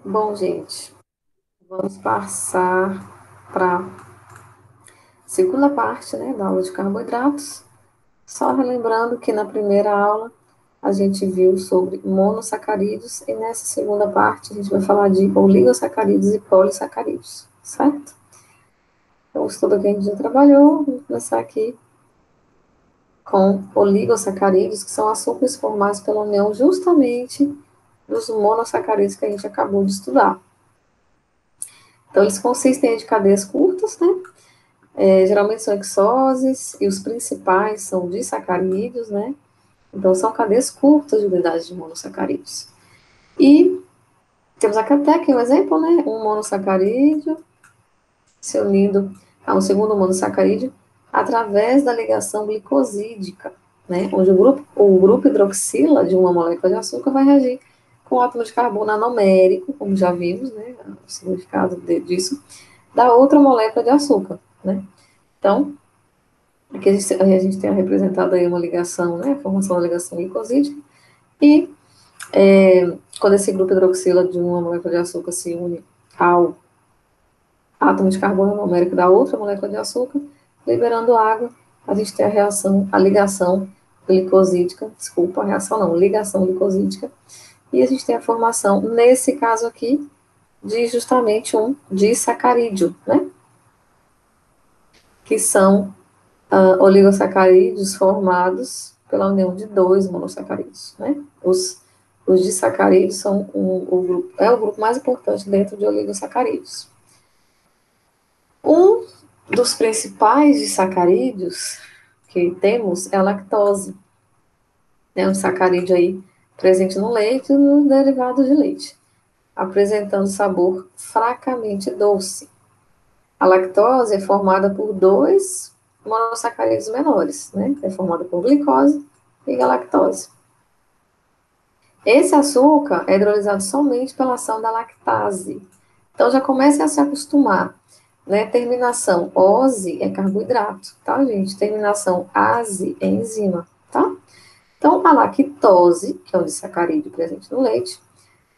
Bom, gente, vamos passar para a segunda parte, né, da aula de carboidratos. Só relembrando que na primeira aula a gente viu sobre monossacarídeos e nessa segunda parte a gente vai falar de oligosacarídeos e polissacarídeos, certo? Então, o estudo que a gente já trabalhou, vamos começar aqui com oligosacarídeos, que são açúcares formados pela união justamente dos monossacarídeos que a gente acabou de estudar. Então, eles consistem de cadeias curtas, né? Geralmente são hexoses e os principais são disacarídeos, né? Então, são cadeias curtas de unidades de monossacarídeos. E temos aqui até aqui um exemplo, né? Um monossacarídeo se unindo a um segundo monossacarídeo através da ligação glicosídica, né? Onde o grupo hidroxila de uma molécula de açúcar vai reagir com o átomo de carbono anomérico, como já vimos, né? O significado disso, da outra molécula de açúcar, né? Então, aqui a gente tem representado aí uma ligação, né, a formação da ligação glicosídica, e quando esse grupo hidroxila de uma molécula de açúcar se une ao átomo de carbono numérico da outra molécula de açúcar, liberando água, a gente tem a reação, a ligação glicosídica, desculpa, a reação não, ligação glicosídica, e a gente tem a formação, nesse caso aqui, de justamente um disacarídeo, né, que são oligosacarídeos formados pela união de dois monossacarídeos, né? Os disacarídeos são o grupo mais importante dentro de oligosacarídeos. Um dos principais disacarídeos que temos é a lactose, né? Um sacarídeo aí presente no leite e nos derivados de leite, apresentando sabor fracamente doce. A lactose é formada por dois monossacarídeos menores, né? É formada por glicose e galactose. Esse açúcar é hidrolisado somente pela ação da lactase. Então já comece a se acostumar, né? Terminação ose é carboidrato, tá, gente? Terminação ase é enzima, tá? Então a lactose, que é um disacarídeo presente no leite,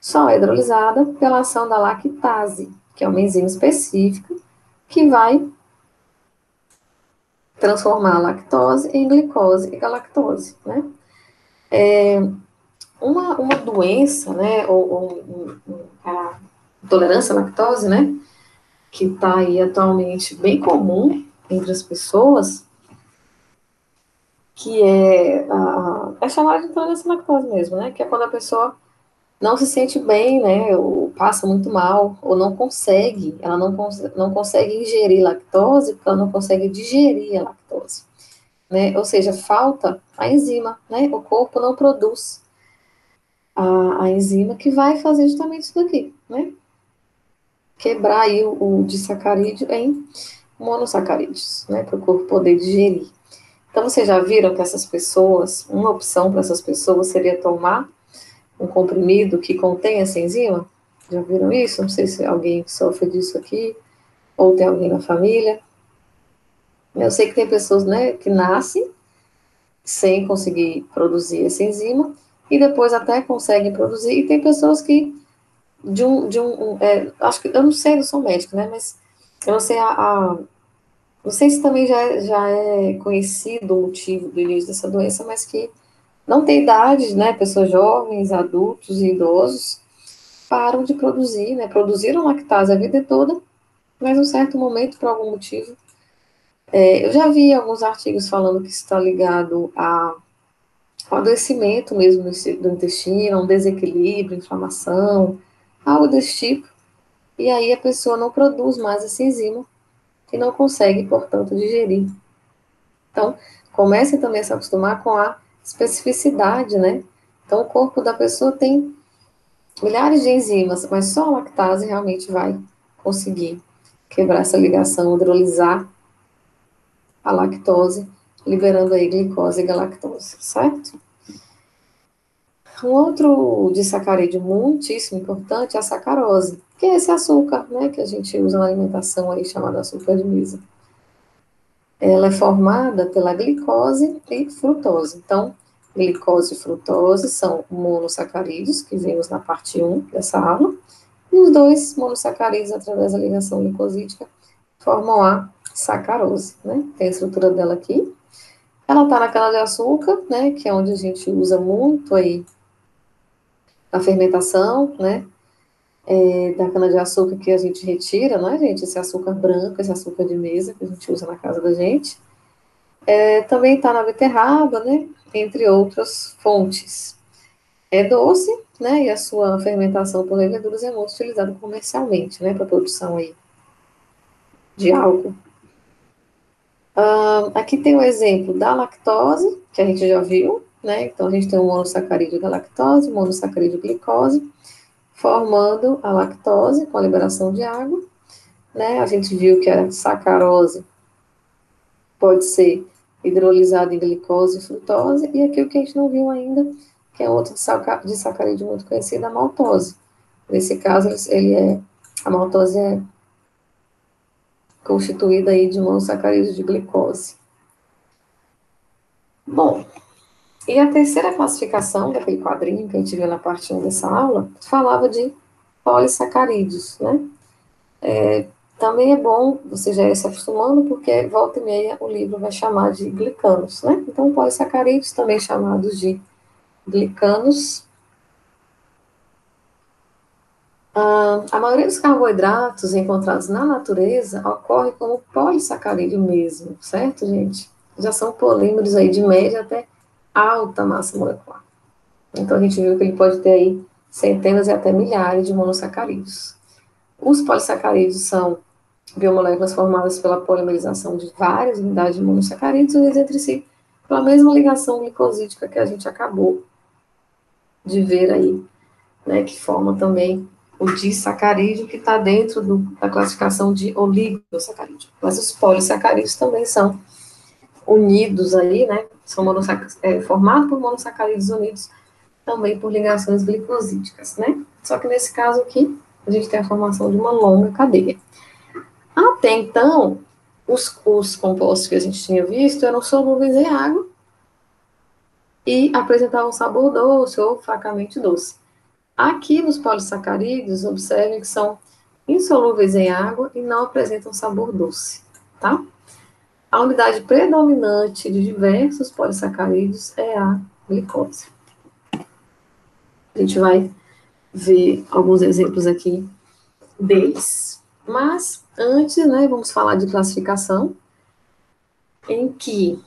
só é hidrolisada pela ação da lactase, que é uma enzima específica que vai transformar a lactose em glicose e galactose, né? Uma doença, né, ou a intolerância à lactose, né, que está aí atualmente bem comum entre as pessoas, que é chamada de intolerância à lactose mesmo, né, que é quando a pessoa não se sente bem, né, ou passa muito mal, ou não consegue, ela não consegue ingerir lactose, porque ela não consegue digerir a lactose, né, ou seja, falta a enzima, né, o corpo não produz a enzima que vai fazer justamente isso daqui, né? Quebrar aí o disacarídeo em monossacarídeos, né? Para o corpo poder digerir. Então, vocês já viram que essas pessoas, uma opção para essas pessoas seria tomar um comprimido que contém essa enzima? Já viram isso? Não sei se alguém sofre disso aqui, ou tem alguém na família. Eu sei que tem pessoas, né, que nascem sem conseguir produzir essa enzima, e depois até conseguem produzir, e tem pessoas que acho que, eu não sei, eu não sou médica, né, mas eu não sei não sei se também já é conhecido o motivo do início dessa doença, mas que não tem idade, né, pessoas jovens, adultos e idosos param de produzir, né, produziram lactase a vida toda, mas em um certo momento, por algum motivo, eu já vi alguns artigos falando que está ligado ao adoecimento mesmo do intestino, a um desequilíbrio, inflamação, algo desse tipo, e aí a pessoa não produz mais essa enzima e não consegue, portanto, digerir. Então, comece também a se acostumar com a especificidade, né? Então, o corpo da pessoa tem milhares de enzimas, mas só a lactase realmente vai conseguir quebrar essa ligação, hidrolisar a lactose, liberando aí glicose e galactose, certo? Um outro disacarídeo muitíssimo importante é a sacarose, que é esse açúcar, né, que a gente usa na alimentação aí, chamado açúcar de mesa. Ela é formada pela glicose e frutose. Então, glicose e frutose são monossacarídeos, que vimos na parte 1 dessa aula, E os dois monossacarídeos, através da ligação glicosídica, formam a sacarose, né? Tem a estrutura dela aqui. Ela está na cana-de-açúcar, né? Que é onde a gente usa muito aí a fermentação, né? Da cana-de-açúcar que a gente retira, né, gente? Esse açúcar branco, esse açúcar de mesa que a gente usa na casa da gente. Também está na beterraba, né? Entre outras fontes. É doce, né? E a sua fermentação por leveduras é muito utilizada comercialmente, né? Para produção aí de álcool. Aqui tem o exemplo da lactose, que a gente já viu, né? Então a gente tem o monossacarídeo da lactose, o monossacarídeo glicose, formando a lactose com a liberação de água, né? A gente viu que a sacarose pode ser hidrolisada em glicose e frutose, e aqui o que a gente não viu ainda, que é outro de sacarídeo muito conhecido, a maltose. Nesse caso, a maltose é constituída aí de monossacarídeos de glicose. Bom, e a terceira classificação daquele quadrinho que a gente viu na parte 1 dessa aula, falava de polissacarídeos, né? Também é bom você já ir se acostumando, porque volta e meia o livro vai chamar de glicanos, né? Então, polissacarídeos, também chamados de glicanos. A maioria dos carboidratos encontrados na natureza ocorre como polissacarídeo mesmo, certo, gente? Já são polímeros aí de média até alta massa molecular. Então, a gente viu que ele pode ter aí centenas e até milhares de monossacarídeos. Os polissacarídeos são biomoléculas formadas pela polimerização de várias unidades de monossacarídeos unidos entre si pela mesma ligação glicosídica que a gente acabou de ver aí, né, que forma também o disacarídeo, que está dentro da classificação de oligosacarídeo. Mas os polissacarídeos também são unidos aí, né, são formados por monossacarídeos unidos também por ligações glicosídicas, né? Só que nesse caso aqui, a gente tem a formação de uma longa cadeia. Até então, os compostos que a gente tinha visto eram solúveis em água e apresentavam sabor doce ou fracamente doce. Aqui nos polissacarídeos, observem que são insolúveis em água e não apresentam sabor doce, tá? A unidade predominante de diversos polissacarídeos é a glicose. A gente vai ver alguns exemplos aqui deles. Mas, antes, né, vamos falar de classificação, em que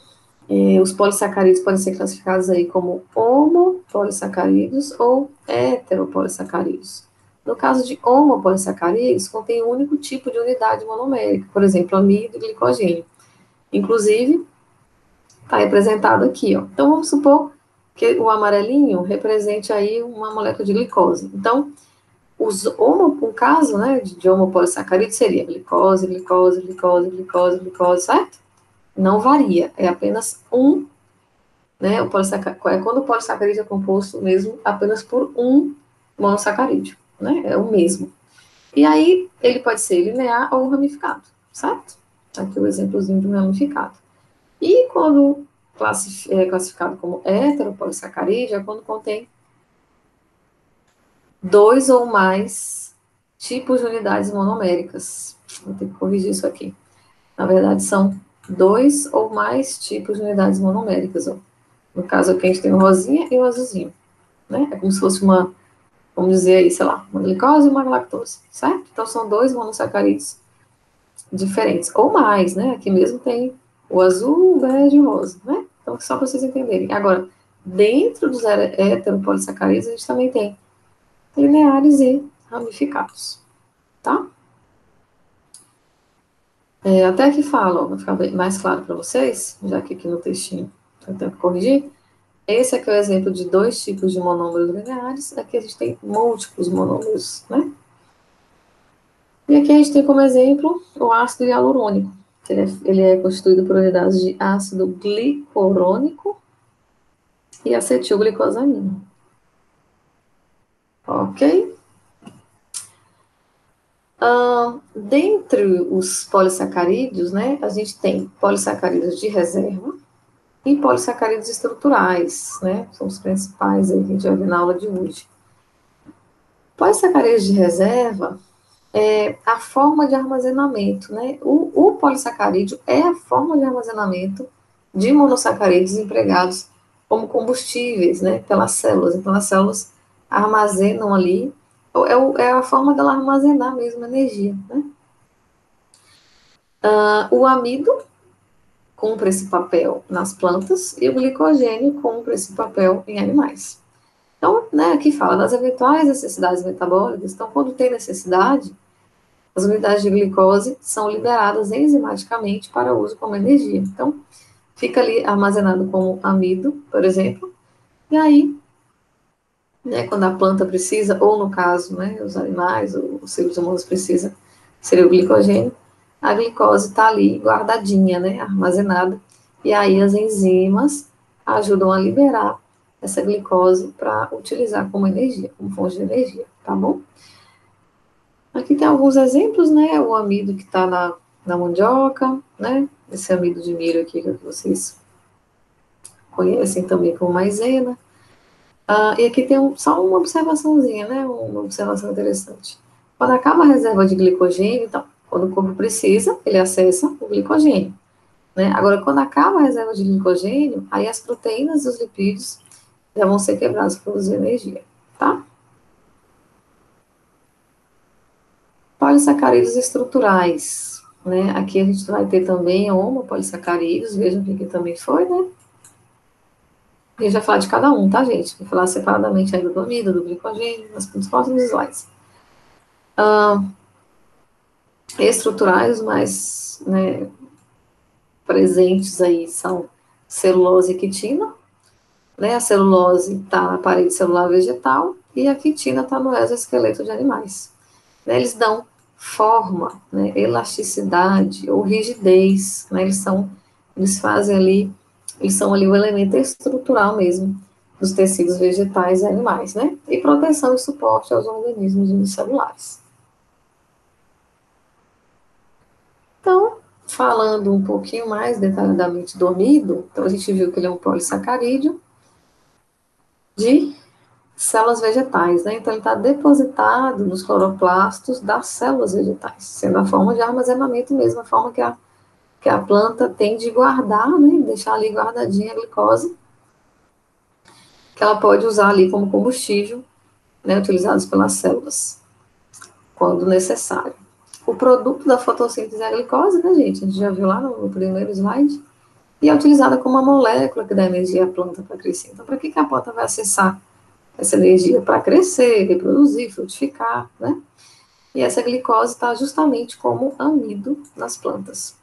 os polissacarídeos podem ser classificados aí como homopolissacarídeos ou heteropolissacarídeos. No caso de homopolissacarídeos, contém um único tipo de unidade monomérica, por exemplo, amido e glicogênio. Inclusive, está representado aqui, ó. Então, vamos supor que o amarelinho represente aí uma molécula de glicose. Então, o caso, né, de homopolissacarídeo seria glicose, glicose, glicose, glicose, glicose, certo? Não varia, é apenas um, né? É quando o polissacarídeo é composto mesmo apenas por um monossacarídeo, né? É o mesmo. E aí ele pode ser linear ou ramificado, certo? Aqui o exemplozinho de um ramificado. E quando é classificado como heteropolissacarídeo é quando contém dois ou mais tipos de unidades monoméricas. Vou ter que corrigir isso aqui. Na verdade, são dois ou mais tipos de unidades monoméricas, ó. No caso aqui, a gente tem o rosinha e o azulzinho, né? É como se fosse uma, vamos dizer aí, sei lá, uma glicose e uma lactose, certo? Então, são dois monossacarídeos diferentes, ou mais, né? Aqui mesmo tem o azul, o bege e o rosa, né? Então, só para vocês entenderem. Agora, dentro dos heteropolissacarídeos, a gente também tem lineares e ramificados, tá? Até que fala, ó, vai ficar mais claro para vocês, já que aqui no textinho eu tenho que corrigir. Esse aqui é o exemplo de dois tipos de monômeros lineares. Aqui a gente tem múltiplos monômeros, né? E aqui a gente tem como exemplo o ácido hialurônico. Ele é constituído por unidades de ácido glicurônico e acetilglicosamina. Ok? Dentre os polissacarídeos, né, a gente tem polissacarídeos de reserva e polissacarídeos estruturais, né? São os principais aí que a gente vai ver na aula de hoje. Polissacarídeos de reserva é a forma de armazenamento, né? O polissacarídeo é a forma de armazenamento de monossacarídeos empregados como combustíveis, né? Pelas células. Então, as células armazenam ali, é a forma dela armazenar mesmo energia, né? O amido cumpre esse papel nas plantas e o glicogênio cumpre esse papel em animais. Então, né, aqui fala das eventuais necessidades metabólicas. Então, quando tem necessidade, as unidades de glicose são liberadas enzimaticamente para uso como energia. Então, fica ali armazenado como amido, por exemplo, e aí, né, quando a planta precisa, ou no caso, né, os animais, ou os seres humanos precisam, seria o glicogênio, a glicose está ali guardadinha, né, armazenada, e aí as enzimas ajudam a liberar essa glicose para utilizar como energia, como fonte de energia, tá bom? Aqui tem alguns exemplos, né? O amido que está na mandioca, né? Esse amido de milho aqui que vocês conhecem também como maisena. E aqui tem só uma observaçãozinha, né? Uma observação interessante. Quando acaba a reserva de glicogênio, então, quando o corpo precisa, ele acessa o glicogênio, né? Agora, quando acaba a reserva de glicogênio, aí as proteínas e os lipídios já vão ser quebrados para produzir energia, tá? Polissacarídeos estruturais, né? Aqui a gente vai ter também homopolissacarídeos, vejam que aqui também foi, né? A gente vai falar de cada um, tá, gente? Vou falar separadamente aí do amido, do glicogênio, nos próximos slides. Estruturais mais, né, presentes aí são celulose e quitina, né? A celulose está na parede celular vegetal e a quitina está no exoesqueleto de animais. Né? Eles dão forma, né? Elasticidade ou rigidez, né? Eles fazem ali, eles são ali o elemento estrutural mesmo dos tecidos vegetais e animais, né? E proteção e suporte aos organismos unicelulares. Então, falando um pouquinho mais detalhadamente do amido, então a gente viu que ele é um polissacarídeo de células vegetais, né? Então ele está depositado nos cloroplastos das células vegetais, sendo a forma de armazenamento mesmo, a forma que a planta tem de guardar, né? Deixar ali guardadinha a glicose, que ela pode usar ali como combustível, né? Utilizados pelas células, quando necessário. O produto da fotossíntese é a glicose, né, gente? A gente já viu lá no primeiro slide. E é utilizada como uma molécula que dá energia à planta para crescer. Então, para que a planta vai acessar essa energia? Para crescer, reproduzir, frutificar, né? E essa glicose está justamente como amido nas plantas,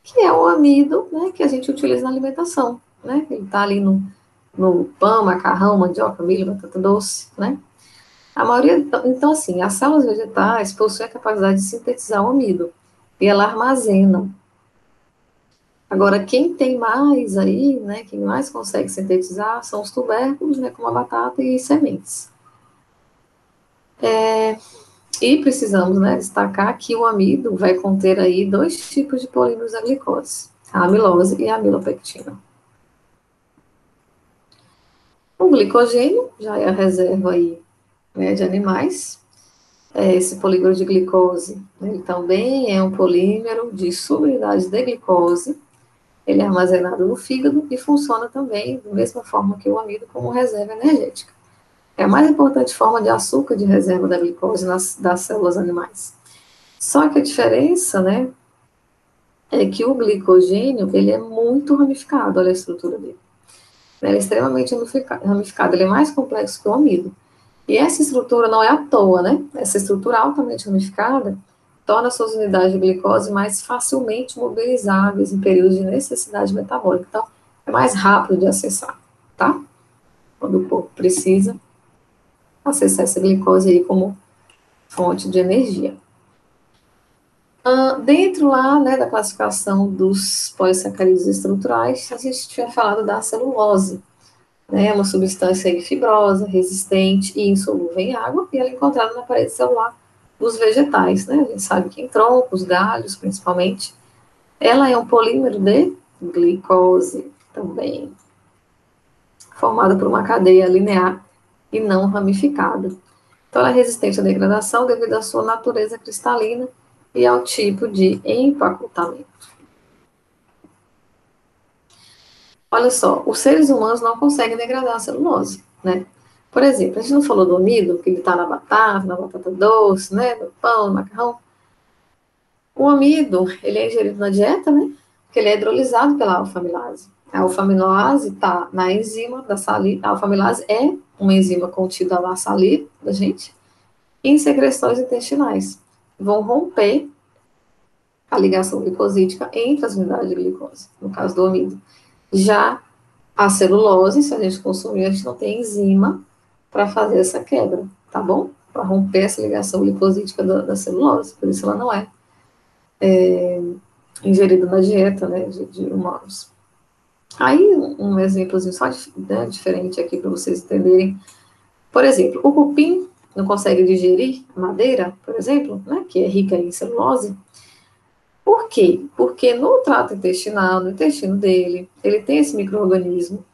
que é o amido, né, que a gente utiliza na alimentação, né? Ele está ali no pão, macarrão, mandioca, milho, batata doce, né? A maioria, então assim, as células vegetais possuem a capacidade de sintetizar o amido e ela armazena. Agora, quem tem mais aí, né, quem mais consegue sintetizar são os tubérculos, né, como a batata e sementes. E precisamos, né, destacar que o amido vai conter aí dois tipos de polímeros da glicose, a amilose e a amilopectina. O glicogênio já é a reserva aí, né, de animais. Esse polímero de glicose, né, ele também é um polímero de subunidade de glicose. Ele é armazenado no fígado e funciona também da mesma forma que o amido como reserva energética. É a mais importante forma de açúcar de reserva da glicose das células animais. Só que a diferença, né, é que o glicogênio, ele é muito ramificado, olha a estrutura dele. Ele é extremamente ramificado, ele é mais complexo que o amido. E essa estrutura não é à toa, né? Essa estrutura altamente ramificada torna suas unidades de glicose mais facilmente mobilizáveis em períodos de necessidade metabólica. Então, é mais rápido de acessar, tá? Quando o corpo precisa acessar essa glicose aí como fonte de energia. Dentro lá, né, da classificação dos polissacarídeos estruturais, a gente tinha falado da celulose, né, é uma substância aí fibrosa, resistente e insolúvel em água, e ela é encontrada na parede celular dos vegetais, né, a gente sabe que em troncos, galhos, principalmente, ela é um polímero de glicose também, formada por uma cadeia linear e não ramificada. Então, ela é resistente à degradação devido à sua natureza cristalina e ao tipo de empacotamento. Olha só, os seres humanos não conseguem degradar a celulose, né? Por exemplo, a gente não falou do amido, que ele está na batata doce, né? No pão, no macarrão. O amido, ele é ingerido na dieta, né? Porque ele é hidrolisado pela alfa-amilase. A alfa-amilase está na enzima da saliva. A alfa-amilase é uma enzima contida na saliva da gente e em secreções intestinais. Vão romper a ligação glicosídica entre as unidades de glicose, no caso do amido. Já a celulose, se a gente consumir, a gente não tem enzima para fazer essa quebra, tá bom? Para romper essa ligação glicosídica da celulose, por isso ela não é ingerida na dieta, né, de humanos. Aí, um exemplozinho só né, diferente aqui para vocês entenderem. Por exemplo, o cupim não consegue digerir a madeira, por exemplo, né, que é rica em celulose. Por quê? Porque no trato intestinal, no intestino dele, ele tem esse micro-organismo,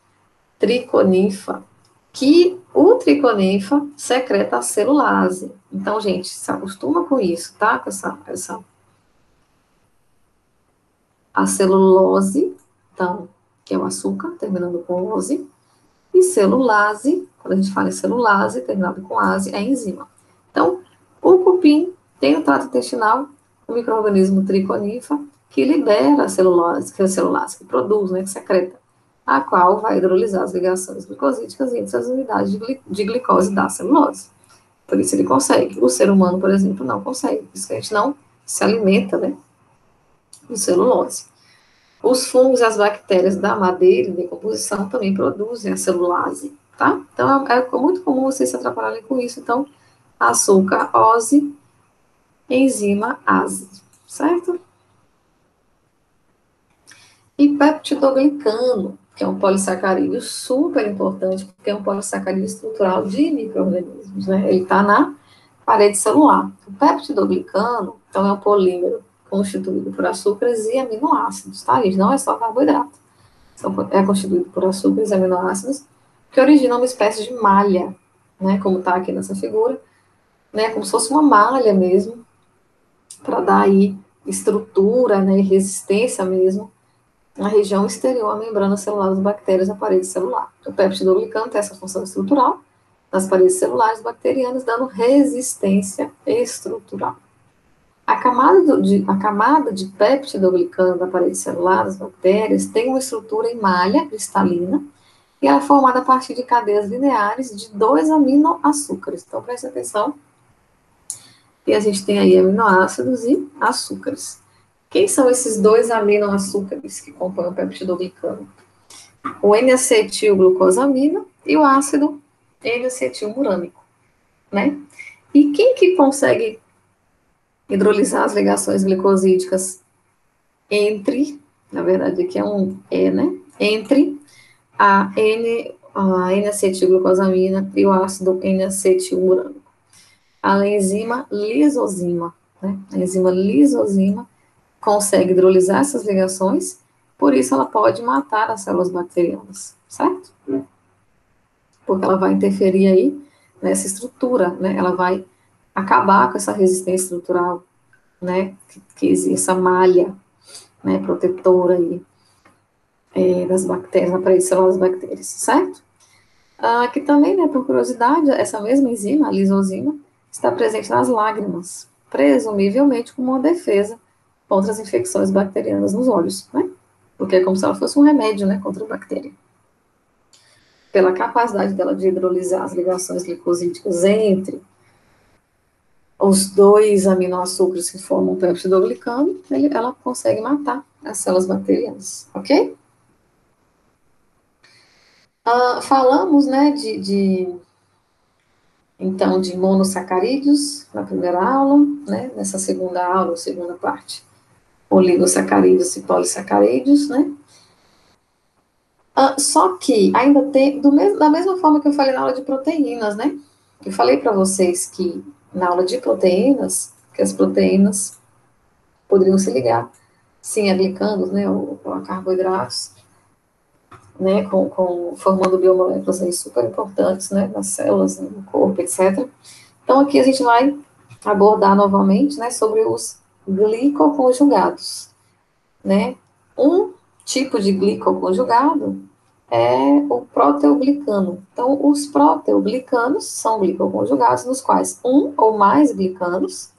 triconinfa, que o triconinfa secreta a celulase. Então, gente, se acostuma com isso, tá? Com a celulose, então, que é o açúcar, terminando com ose, e celulase, quando a gente fala em celulase, terminado com ase, é enzima. Então, o cupim tem o trato intestinal, o micro-organismo triconífera, que libera a celulase, que produz, né, que secreta, a qual vai hidrolisar as ligações glicosídicas entre as unidades de glicose da celulose. Por isso ele consegue. O ser humano, por exemplo, não consegue. Por isso que a gente não se alimenta, né, de celulose. Os fungos e as bactérias da madeira em decomposição também produzem a celulase, tá? Então, é muito comum vocês se atrapalharem com isso. Então, açúcar, ose, enzima, ase, certo? E peptidoglicano, que é um polissacarídeo super importante, porque é um polissacarídeo estrutural de micro-organismos, né? Ele está na parede celular. O peptidoglicano, então, é um polímero constituído por açúcares e aminoácidos, tá? Ele não é só carboidrato. É constituído por açúcares e aminoácidos que originam uma espécie de malha, né, como está aqui nessa figura, né, como se fosse uma malha mesmo, para dar aí estrutura, né, e resistência mesmo na região exterior à membrana celular das bactérias na parede celular. O peptidoglicano tem essa função estrutural nas paredes celulares bacterianas, dando resistência estrutural. A camada de peptidoglicano da parede celular das bactérias tem uma estrutura em malha cristalina e ela é formada a partir de cadeias lineares de dois aminoácidos. Então, preste atenção. E a gente tem aí aminoácidos e açúcares. Quem são esses dois aminoácidos que compõem o peptidoglicano? O N-acetilglucosamina e o ácido N-acetilurânico, né? E quem que consegue hidrolisar as ligações glicosídicas entre, na verdade aqui é um E, né? Entre a N-acetilglucosamina e o ácido N-acetilurânico. A enzima lisozima, né? A enzima lisozima consegue hidrolisar essas ligações, por isso ela pode matar as células bacterianas, certo? Porque ela vai interferir aí nessa estrutura, né? Ela vai acabar com essa resistência estrutural, né? Que existe essa malha, né? Protetora aí das bactérias, na parede celular das bactérias, certo? Aqui também, né, por curiosidade, essa mesma enzima, a lisozima, está presente nas lágrimas, presumivelmente como uma defesa contra as infecções bacterianas nos olhos, né? Porque é como se ela fosse um remédio, né, contra a bactéria. Pela capacidade dela de hidrolisar as ligações glicosídicas entre os dois aminoácidos que formam o peptidoglicano, ela consegue matar as células bacterianas, ok? Falamos, né, então, de monossacarídeos na primeira aula, né, nessa segunda aula, segunda parte, oligosacarídeos e polissacarídeos, né? Só que ainda tem, da mesma forma que eu falei na aula de proteínas, né? Eu falei para vocês que na aula de proteínas, que as proteínas poderiam se ligar, sim, a glicanos, né, ou a carboidratos, né, formando biomoléculas aí super importantes, né, nas células, no corpo, etc. Então, aqui a gente vai abordar novamente, né, sobre os glicoconjugados, né? Um tipo de glicoconjugado é o proteoglicano. Então, os proteoglicanos são glicoconjugados nos quais um ou mais glicanos.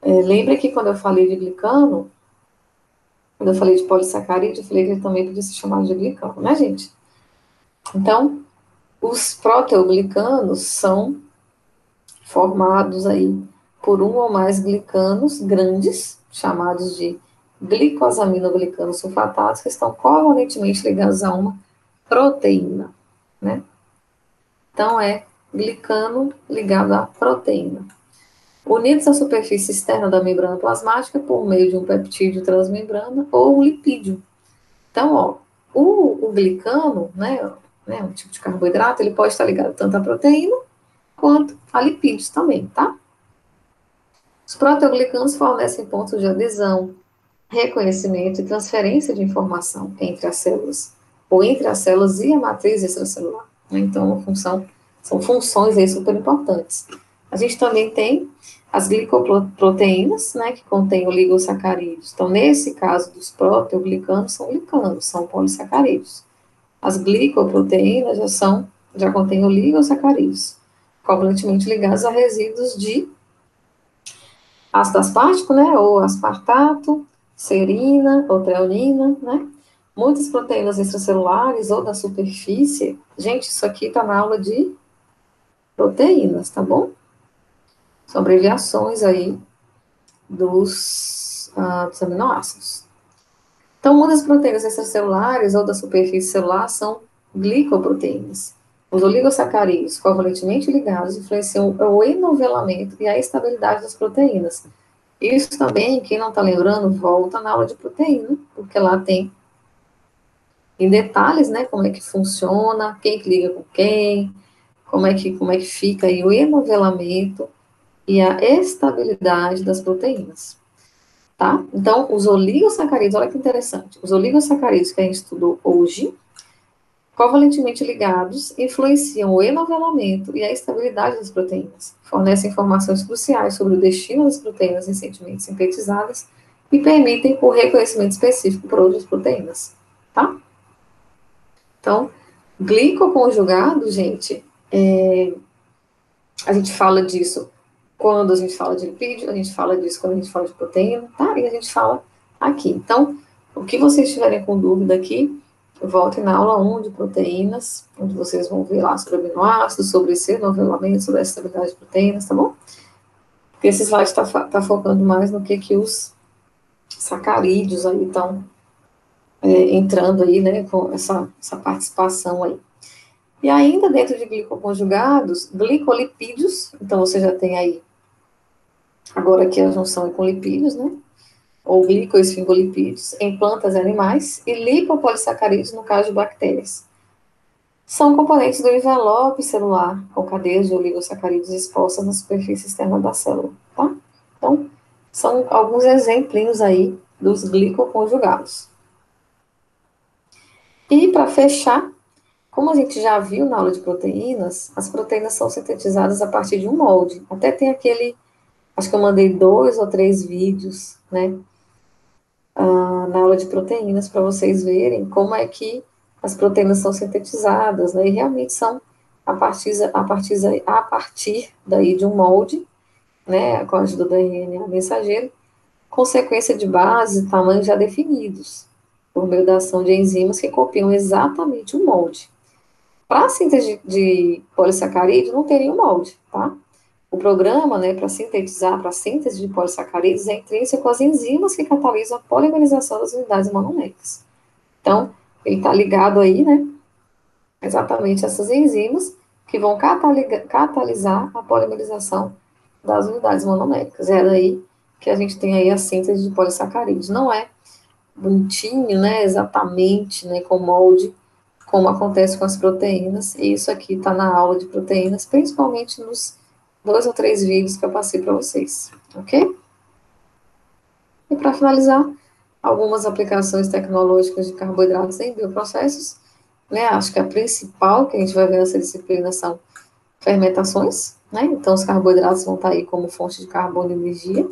Lembra que quando eu falei de glicano, quando eu falei de polissacarídeo, eu falei que ele também podia ser chamado de glicano, né, gente? Então, os proteoglicanos são formados aí por um ou mais glicanos grandes, chamados de glicosaminoglicanos sulfatados, que estão covalentemente ligados a uma proteína, né? Então, é glicano ligado à proteína. Unidos à superfície externa da membrana plasmática por meio de um peptídeo transmembrana ou um lipídio. Então, ó, o glicano, né, um tipo de carboidrato, ele pode estar ligado tanto à proteína quanto a lipídios também, tá? Os proteoglicanos fornecem pontos de adesão, reconhecimento e transferência de informação entre as células, ou entre as células e a matriz extracelular. Né? Então, são funções aí super importantes. A gente também tem as glicoproteínas, né, que contêm oligosacarídeos. Então, nesse caso dos proteoglicanos, são glicanos, são polissacarídeos. As glicoproteínas já contêm oligosacarídeos, covalentemente ligados a resíduos de ácido aspartico, né, ou aspartato, serina ou treonina, né? Muitas proteínas extracelulares ou da superfície. Gente, isso aqui está na aula de proteínas, tá bom? São abreviações aí dos aminoácidos. Então, muitas proteínas extracelulares ou da superfície celular são glicoproteínas. Os oligosacarídeos covalentemente ligados influenciam o enovelamento e a estabilidade das proteínas. Isso também, quem não está lembrando, volta na aula de proteína, porque lá tem em detalhes, né, como é que funciona, quem que liga com quem, como é que fica aí o enovelamento e a estabilidade das proteínas, tá? Então, os oligosacarídeos, olha que interessante, os oligosacarídeos que a gente estudou hoje, covalentemente ligados, influenciam o enovelamento e a estabilidade das proteínas, fornecem informações cruciais sobre o destino das proteínas recentemente sintetizadas e permitem o reconhecimento específico por outras proteínas, tá? Então, glicoconjugado, gente, a gente fala disso quando a gente fala de lipídio, a gente fala disso quando a gente fala de proteína, tá? E a gente fala aqui. Então, o que vocês tiverem com dúvida aqui, voltem na aula 1 de proteínas, onde vocês vão ver lá sobre aminoácidos, sobre esse novelamento, sobre a estabilidade de proteínas, tá bom? Porque esse slide está focando mais no que os sacarídeos aí estão entrando aí, né, com essa participação aí. E ainda dentro de glicoconjugados, glicolipídios, então você já tem aí, agora aqui a junção é com lipídios, né? Ou glicoesfingolipídios em plantas e animais, e lipopolissacarídeos no caso de bactérias. São componentes do envelope celular, ou cadeias de oligosacarídeos expostas na superfície externa da célula, tá? Então, são alguns exemplinhos aí dos glicoconjugados. E para fechar, como a gente já viu na aula de proteínas, as proteínas são sintetizadas a partir de um molde. Até tem aquele, acho que eu mandei 2 ou 3 vídeos, né, na aula de proteínas, para vocês verem como é que as proteínas são sintetizadas, né, e realmente são a partir daí de um molde, né, com a ajuda do RNA mensageiro, com sequência de base e tamanhos já definidos, por meio da ação de enzimas que copiam exatamente o molde. Para a síntese de polissacarídeo, não tem nenhum molde, tá? O programa, né, para sintetizar, para a síntese de polissacarídeos, é intrínseco às enzimas que catalisam a polimerização das unidades monométricas. Então, ele está ligado aí, né, exatamente a essas enzimas que vão catalisar a polimerização das unidades monométricas. É daí que a gente tem aí a síntese de polissacarídeos. Não é bonitinho, né, exatamente, né, com molde, como acontece com as proteínas, e isso aqui está na aula de proteínas, principalmente nos 2 ou 3 vídeos que eu passei para vocês, ok? E para finalizar, algumas aplicações tecnológicas de carboidratos em bioprocessos, né? Acho que a principal que a gente vai ver nessa disciplina são fermentações, né? Então, os carboidratos vão estar aí como fonte de carbono e energia.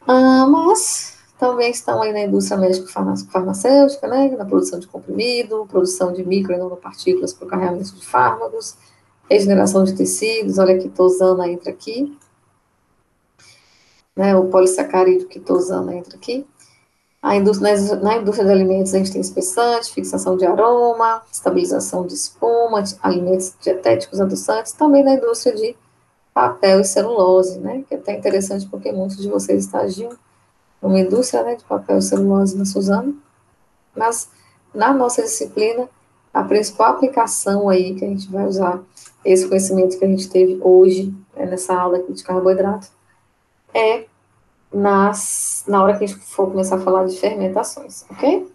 Mas também estão aí na indústria médico-farmacêutica, né? Na produção de comprimido, produção de micro e nanopartículas para o carregamento de fármacos, regeneração de tecidos, olha a quitosana entra aqui, né? O polissacarídeo quitosana entra aqui. Na indústria de alimentos, a gente tem espessante, fixação de aroma, estabilização de espuma, alimentos dietéticos adoçantes, também na indústria de papel e celulose, né? Que é até interessante porque muitos de vocês estagiam numa indústria, né, de papel e celulose na Suzano, mas na nossa disciplina, a principal aplicação aí que a gente vai usar, esse conhecimento que a gente teve hoje, nessa aula aqui de carboidrato, é na hora que a gente for começar a falar de fermentações, ok?